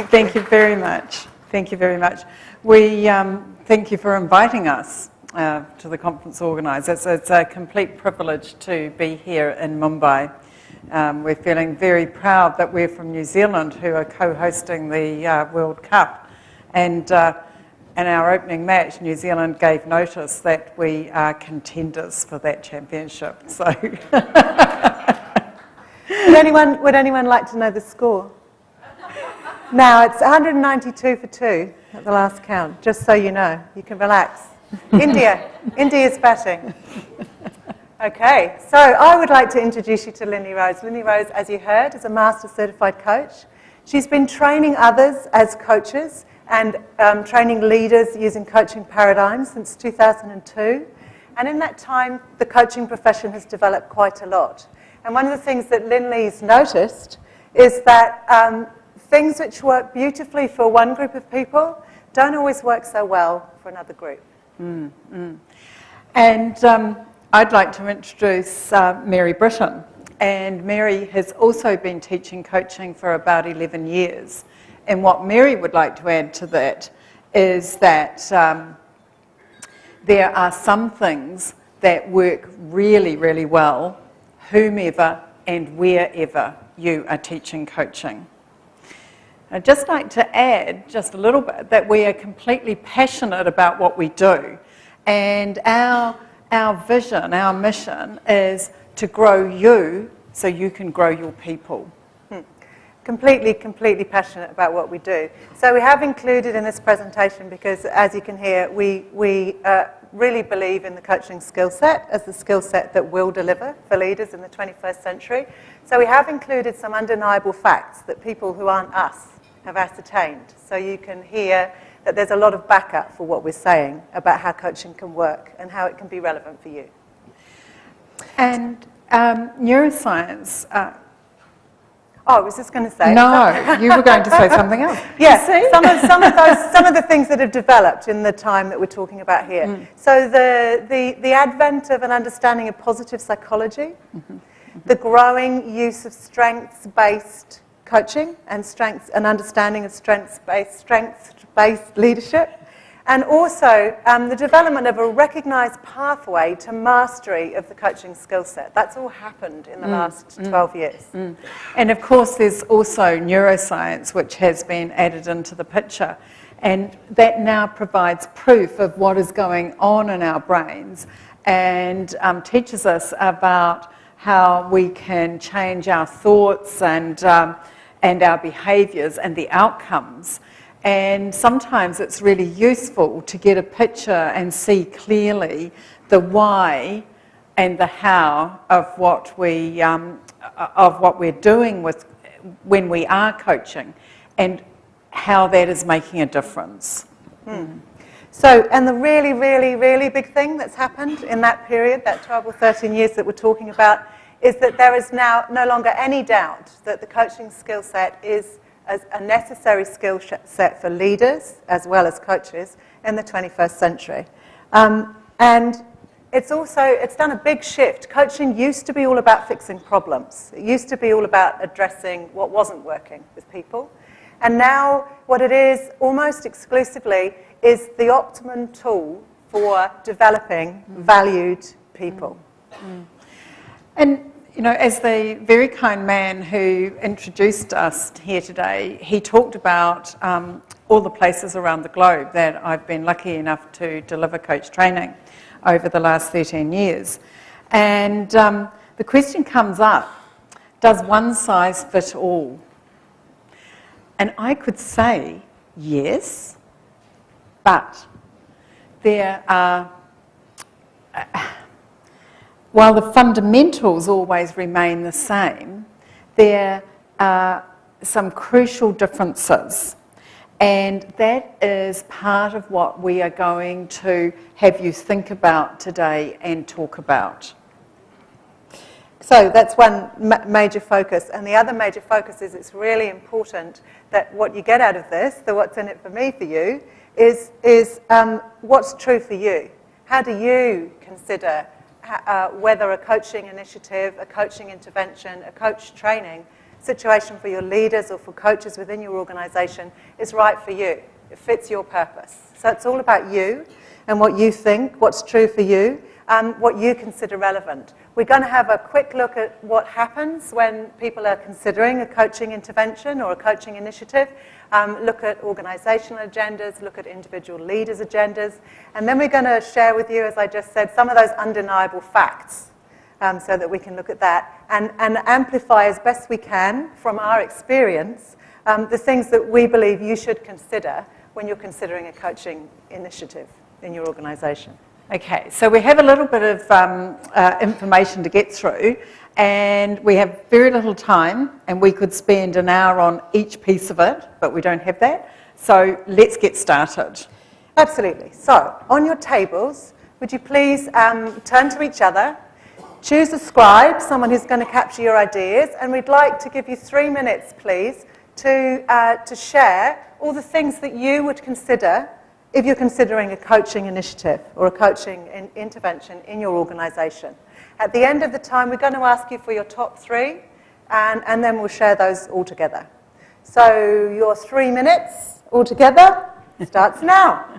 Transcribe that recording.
Thank you very much. Thank you very much. We thank you for inviting us to the conference organisers. It's a complete privilege to be here in Mumbai. We're feeling very proud that we're from New Zealand, who are co-hosting the World Cup. And in our opening match, New Zealand gave notice that we are contenders for that championship. So, would anyone like to know the score? Now, it's 192 for 2 at the last count, just so you know. You can relax. India's batting. Okay, so I would like to introduce you to Linley Rose. Linley Rose, as you heard, is a Master Certified Coach. She's been training others as coaches and training leaders using coaching paradigms since 2002. And in that time, the coaching profession has developed quite a lot. And one of the things that Linley's noticed is that things which work beautifully for one group of people don't always work so well for another group. And I'd like to introduce Mary Britton. And Mary has also been teaching coaching for about 11 years. And what Mary would like to add to that is that there are some things that work really, really well, whomever and wherever you are teaching coaching. I'd just like to add just a little bit that we are completely passionate about what we do. And our vision, our mission is to grow you so you can grow your people. Completely passionate about what we do. So we have included in this presentation, because as you can hear, we really believe in the coaching skill set as the skill set that will deliver for leaders in the 21st century. So we have included some undeniable facts that people who aren't us have ascertained. So you can hear that there's a lot of backup for what we're saying about how coaching can work and how it can be relevant for you. And neuroscience... I was just going to say... No, you were going to say something else. Yes, some of the things that have developed in the time that we're talking about here. So the advent of an understanding of positive psychology, the growing use of strengths-based coaching and understanding of strengths-based leadership, and also the development of a recognised pathway to mastery of the coaching skill set. That's all happened in the last 12 years. And of course there's also neuroscience, which has been added into the picture, and that now provides proof of what is going on in our brains and teaches us about how we can change our thoughts and our behaviours and the outcomes. And sometimes it's really useful to get a picture and see clearly the why and the how of what we're doing with when we are coaching, and how that is making a difference. So, and the really, really, really big thing that's happened in that period, that 12 or 13 years that we're talking about, is that there is now no longer any doubt that the coaching skill set is as a necessary skill set for leaders as well as coaches in the 21st century. And it's done a big shift. Coaching used to be all about fixing problems. It used to be all about addressing what wasn't working with people. And now what it is almost exclusively is the optimum tool for developing valued people. And you know, as the very kind man who introduced us here today, he talked about all the places around the globe that I've been lucky enough to deliver coach training over the last 13 years. And the question comes up, does one size fit all? And I could say yes, but there are... while the fundamentals always remain the same, there are some crucial differences. And that is part of what we are going to have you think about today and talk about. So that's one major focus. And the other major focus is it's really important that what you get out of this, the what's in it for me for you, is what's true for you. How do you consider whether a coaching initiative, a coaching intervention, a coach training situation for your leaders or for coaches within your organisation is right for you. It fits your purpose. So it's all about you and what you think, what's true for you, what you consider relevant. We're going to have a quick look at what happens when people are considering a coaching intervention or a coaching initiative, look at organisational agendas, look at individual leaders' agendas, and then we're going to share with you, as I just said, some of those undeniable facts so that we can look at that and amplify as best we can from our experience the things that we believe you should consider when you're considering a coaching initiative in your organisation. Okay, so we have a little bit of information to get through, and we have very little time, and we could spend an hour on each piece of it, but we don't have that. So let's get started. Absolutely. So on your tables, would you please turn to each other, choose a scribe, someone who's going to capture your ideas, and we'd like to give you 3 minutes, please, to share all the things that you would consider if you're considering a coaching initiative or a coaching intervention in your organisation. At the end of the time, we're going to ask you for your top 3, and then we'll share those all together. So your 3 minutes all together starts now.